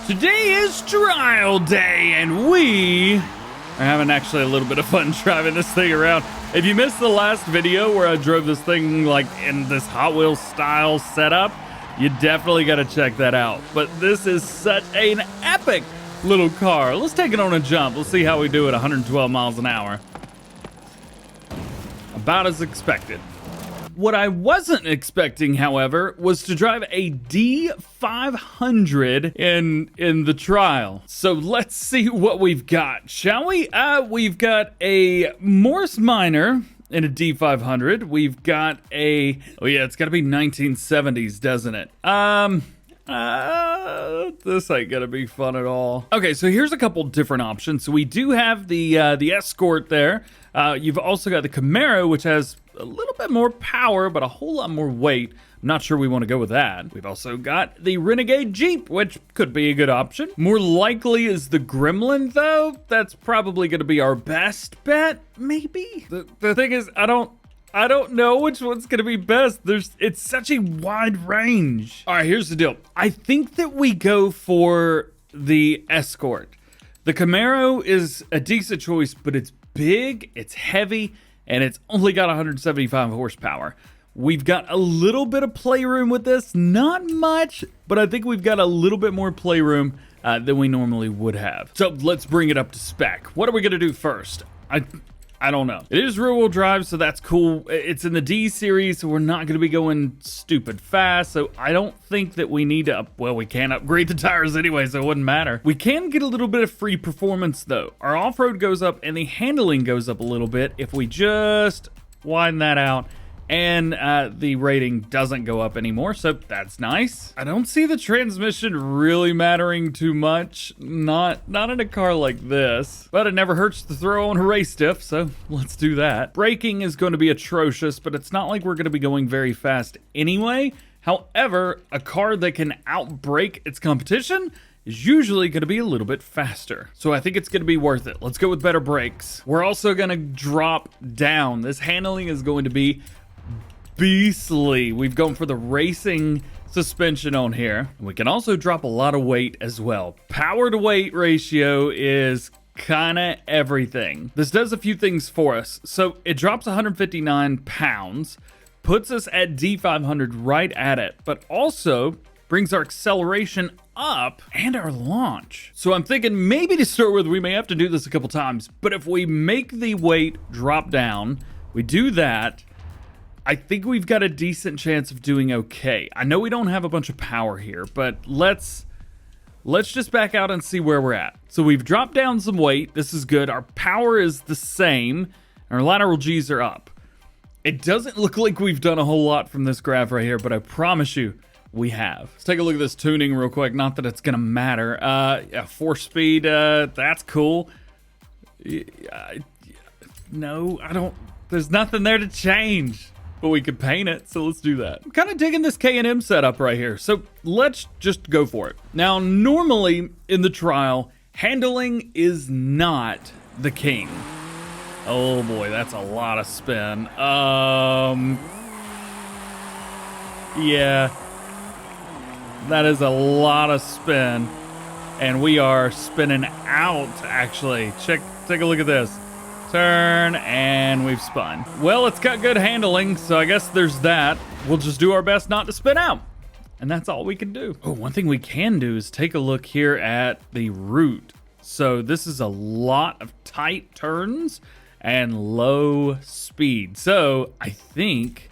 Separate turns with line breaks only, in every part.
Today is trial day, and we are having actually a little bit of fun driving this thing around. If you missed the last video where I drove this thing like in this Hot Wheels style setup, you definitely got to check that out. But this is such an epic little car. Let's take it on a jump. Let's see how we do at 112 miles an hour. About as expected. What I wasn't expecting, however, was to drive a D-500 in the trial. So let's see what we've got, shall we? We've got a Morse Minor in a D-500. We've got a, oh yeah, it's got to be 1970s, doesn't it? This ain't gonna be fun at all. Okay, so here's a couple different options. So we do have the Escort there. You've also got the Camaro, which has a little bit more power, but a whole lot more weight. I'm not sure we want to go with that. We've also got the Renegade Jeep, which could be a good option. More likely is the Gremlin, though. That's probably going to be our best bet, maybe. The thing is, I don't know which one's going to be best. It's such a wide range. All right, here's the deal. I think that we go for the Escort. The Camaro is a decent choice, but it's big, it's heavy, and it's only got 175 horsepower. We've got a little bit of playroom with this, not much, but I think we've got a little bit more playroom than we normally would have. So let's bring it up to spec. What are we gonna do first? I don't know. It is rear-wheel drive, so that's cool. It's in the D series, so we're not gonna be going stupid fast, so I don't think that we need to, well, we can't upgrade the tires anyway, so it wouldn't matter. We can get a little bit of free performance, though. Our off-road goes up, and the handling goes up a little bit if we just widen that out. And the rating doesn't go up anymore, so that's nice. I don't see the transmission really mattering too much, not in a car like this, but it never hurts to throw on a race diff, so let's do that. Braking is going to be atrocious, but it's not like we're going to be going very fast anyway. However, a car that can outbrake its competition is usually going to be a little bit faster. So I think it's going to be worth it. Let's go with better brakes. We're also going to drop down. This handling is going to be beastly. We've gone for the racing suspension on here. We can also drop a lot of weight as well. Power to weight ratio is kind of everything. This does a few things for us. So it drops 159 pounds, puts us at D500 right at it, but also brings our acceleration up and our launch. So I'm thinking maybe to start with, we may have to do this a couple times, but if we make the weight drop down, we do that, I think we've got a decent chance of doing okay. I know we don't have a bunch of power here, but let's just back out and see where we're at. So we've dropped down some weight. This is good. Our power is the same. Our lateral G's are up. It doesn't look like we've done a whole lot from this graph right here, but I promise you, we have. Let's take a look at this tuning real quick. Not that it's gonna matter. Yeah, 4-speed, that's cool. No, I don't, there's nothing there to change. But we could paint it, so let's do that. I'm kind of digging this K&M setup right here, so let's just go for it. Now, normally in the trial, handling is not the king. Oh boy, that's a lot of spin. Yeah, that is a lot of spin, and we are spinning out, actually. Take a look at this. Turn, and we've spun. Well, it's got good handling, so I guess there's that. We'll just do our best not to spin out, and that's all we can do. Oh, one thing we can do is take a look here at the route. So this is a lot of tight turns and low speed. So I think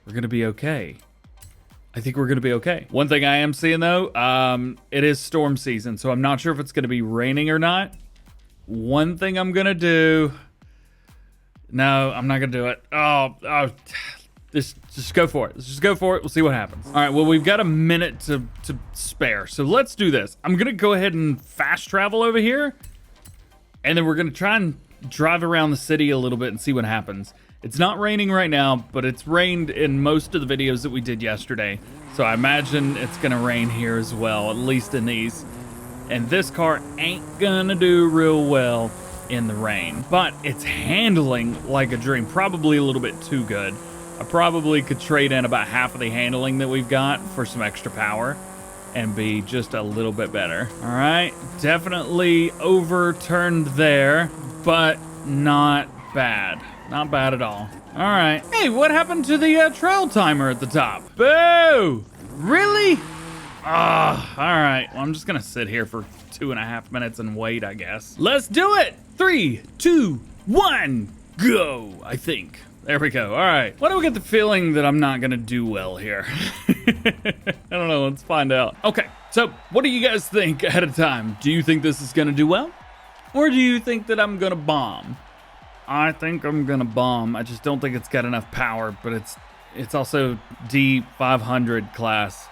we're gonna be okay. One thing I am seeing though, it is storm season, so I'm not sure if it's gonna be raining or not. One thing I'm gonna do, no, I'm not gonna do it. Just go for it. Let's just go for it. We'll see what happens. All right, well, we've got a minute to spare, so let's do this. I'm gonna go ahead and fast travel over here, and then we're gonna try and drive around the city a little bit and see what happens. It's not raining right now, but it's rained in most of the videos that we did yesterday, so I imagine it's gonna rain here as well, at least in these. And this car ain't gonna do real well in the rain, but it's handling like a dream. Probably a little bit too good. I probably could trade in about half of the handling that we've got for some extra power, and be just a little bit better. All right, definitely overturned there, but not bad. Not bad at all. All right. Hey, what happened to the trail timer at the top? Boo! Really? Ah, all right. Well, I'm just gonna sit here for 2.5 minutes and wait, I guess. Let's do it. 3, 2, 1, go, I think. There we go. All right. Why do I get the feeling that I'm not going to do well here? I don't know. Let's find out. Okay. So what do you guys think ahead of time? Do you think this is going to do well? Or do you think that I'm going to bomb? I think I'm going to bomb. I just don't think it's got enough power, but it's also D-500 class.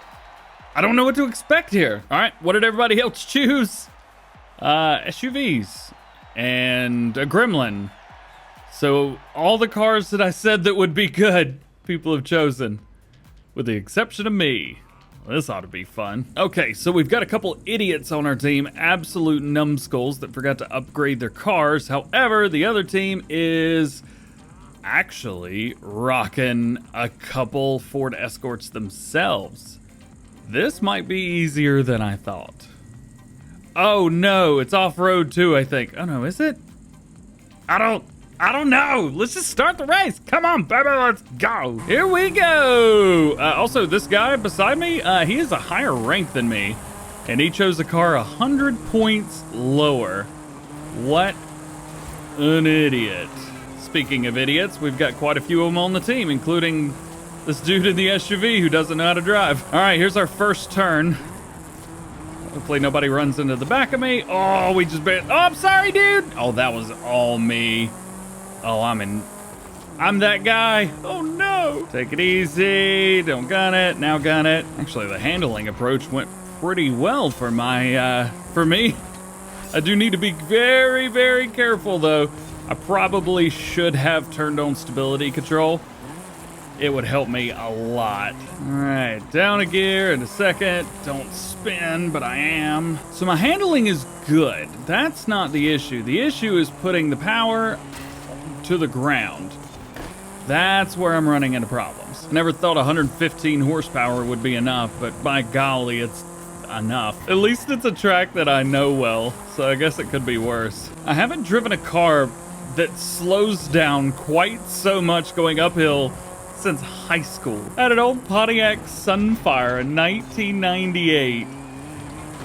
I don't know what to expect here. All right. What did everybody else choose? SUVs and a gremlin. So all the cars that I said that would be good, people have chosen, with the exception of me. Well, this ought to be fun. Okay, so we've got a couple idiots on our team, absolute numbskulls that forgot to upgrade their cars. However, the other team is actually rocking a couple Ford Escorts themselves. This might be easier than I thought. Oh no, it's off-road too, I think. Oh no, is it? I don't know. Let's just start the race. Come on, baby, let's go. Here we go. Also, this guy beside me, he is a higher rank than me, and he chose a car 100 points lower. What an idiot. Speaking of idiots, we've got quite a few of them on the team, including this dude in the SUV who doesn't know how to drive. All right, here's our first turn. Hopefully nobody runs into the back of me. Oh, we just bit. Oh, I'm sorry, dude. Oh, that was all me. Oh, I'm that guy. Oh no. Take it easy. Don't gun it. Now gun it. Actually, the handling approach went pretty well for me. I do need to be very, very careful though. I probably should have turned on stability control. It would help me a lot. All right, down a gear in a second. Don't spin, but I am. So my handling is good. That's not the issue. The issue is putting the power to the ground. That's where I'm running into problems. I never thought 115 horsepower would be enough, but by golly, it's enough. At least it's a track that I know well, so I guess it could be worse. I haven't driven a car that slows down quite so much going uphill since high school. I had an old Pontiac Sunfire in 1998,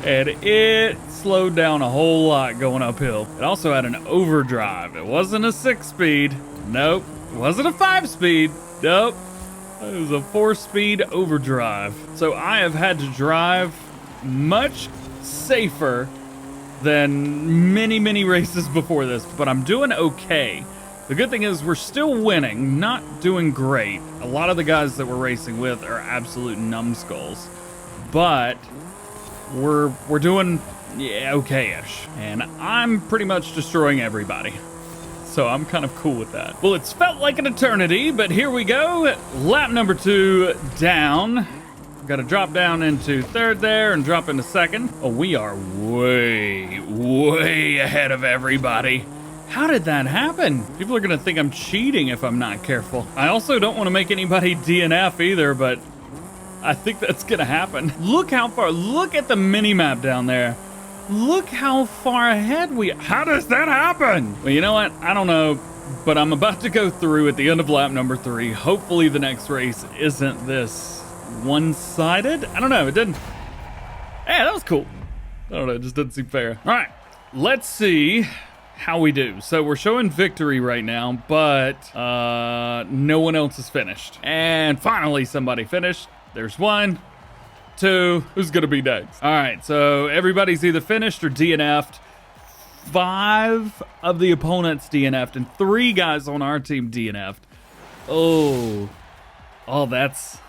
and it slowed down a whole lot going uphill. It also had an overdrive. It wasn't a 6-speed. Nope. It wasn't a 5-speed. Nope. It was a 4-speed overdrive. So I have had to drive much safer than many, many races before this, but I'm doing okay. The good thing is we're still winning, not doing great. A lot of the guys that we're racing with are absolute numbskulls, but we're doing okay-ish, and I'm pretty much destroying everybody. So I'm kind of cool with that. Well, it's felt like an eternity, but here we go. Lap number 2 down. Got to drop down into third there and drop into second. Oh, we are way, way ahead of everybody. How did that happen? People are gonna think I'm cheating if I'm not careful. I also don't want to make anybody DNF either, but I think that's gonna happen. Look how far, look at the mini-map down there. Look how far ahead how does that happen? Well, you know what? I don't know, but I'm about to go through at the end of lap number 3. Hopefully the next race isn't this one-sided. I don't know, it didn't. Hey, that was cool. I don't know, it just didn't seem fair. All right, let's see how we do. So we're showing victory right now, but no one else is finished. And finally somebody finished. There's 1, 2. Who's gonna be next? All right, so everybody's either finished or DNF'd. 5 of the opponents DNF'd and 3 guys on our team DNF'd. Oh, that's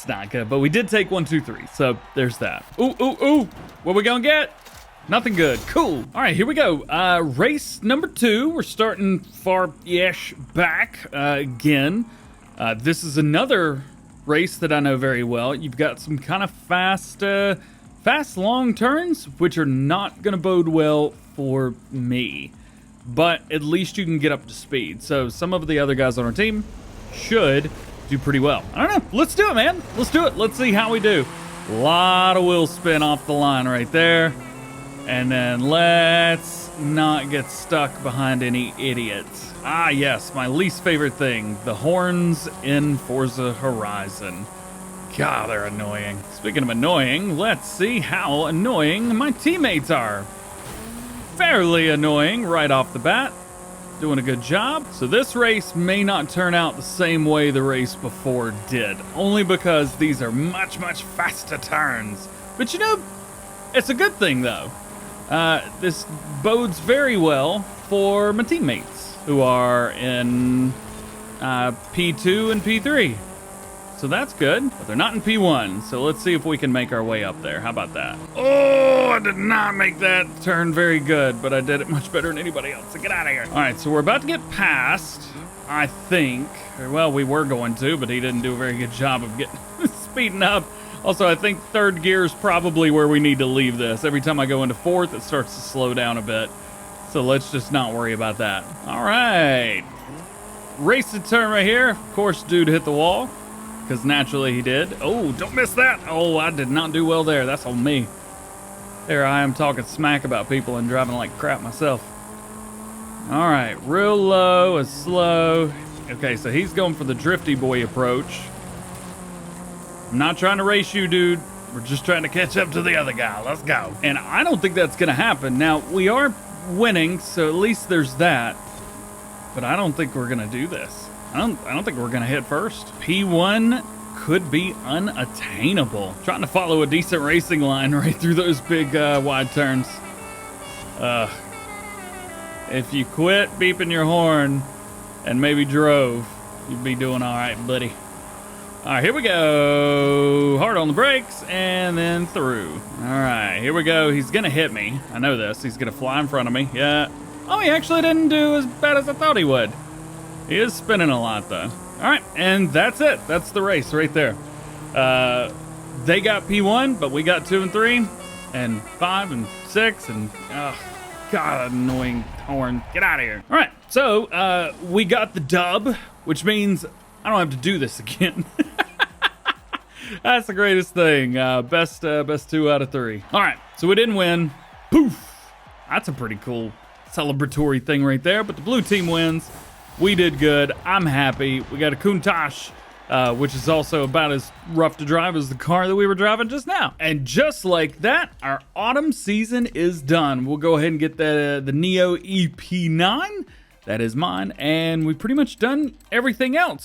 not good. But we did take 1, 2, 3. So there's that. Ooh. What we gonna get? Nothing good. Cool. All right, here we go. Race number 2. We're starting far-ish back again. This is another race that I know very well. You've got some kind of fast long turns, which are not going to bode well for me. But at least you can get up to speed. So some of the other guys on our team should do pretty well. I don't know. Let's do it, man. Let's do it. Let's see how we do. A lot of wheel spin off the line right there. And then let's not get stuck behind any idiots. Ah, yes, my least favorite thing, the horns in Forza Horizon. God, they're annoying. Speaking of annoying, let's see how annoying my teammates are. Fairly annoying right off the bat. Doing a good job. So this race may not turn out the same way the race before did, only because these are much, much faster turns. But you know, it's a good thing though. This bodes very well for my teammates who are in P2 and P3. So that's good, but they're not in P1. So let's see if we can make our way up there. How about that? Oh, I did not make that turn very good, but I did it much better than anybody else. So get out of here. All right, so we're about to get past, I think. Well, we were going to, but he didn't do a very good job of getting speeding up. Also, I think third gear is probably where we need to leave this. Every time I go into fourth, it starts to slow down a bit. So let's just not worry about that. All right. Race the turn right here. Of course, dude hit the wall, because naturally he did. Oh, don't miss that. Oh, I did not do well there. That's on me. There I am talking smack about people and driving like crap myself. All right, real low and slow. Okay, so he's going for the drifty boy approach. I'm not trying to race you, dude. We're just trying to catch up to the other guy. Let's go. And I don't think that's going to happen. Now, we are winning, so at least there's that. But I don't think we're going to do this. I don't think we're going to hit first. P1 could be unattainable. Trying to follow a decent racing line right through those big wide turns. If you quit beeping your horn and maybe drove, you'd be doing all right, buddy. All right, here we go. Hard on the brakes and then through. All right, here we go. He's going to hit me. I know this. He's going to fly in front of me. Yeah. Oh, he actually didn't do as bad as I thought he would. He is spinning a lot, though. All right, and that's it. That's the race right there. They got P1, but we got 2 and 3, and 5 and 6, and God, annoying horn. Get out of here. All right, so we got the dub, which means I don't have to do this again. That's the greatest thing. Best 2 out of 3. All right, so we didn't win. Poof. That's a pretty cool celebratory thing right there, but the blue team wins. We did good. I'm happy. We got a Countach, which is also about as rough to drive as the car that we were driving just now. And just like that, our autumn season is done. We'll go ahead and get the Neo EP9. That is mine. And we've pretty much done everything else.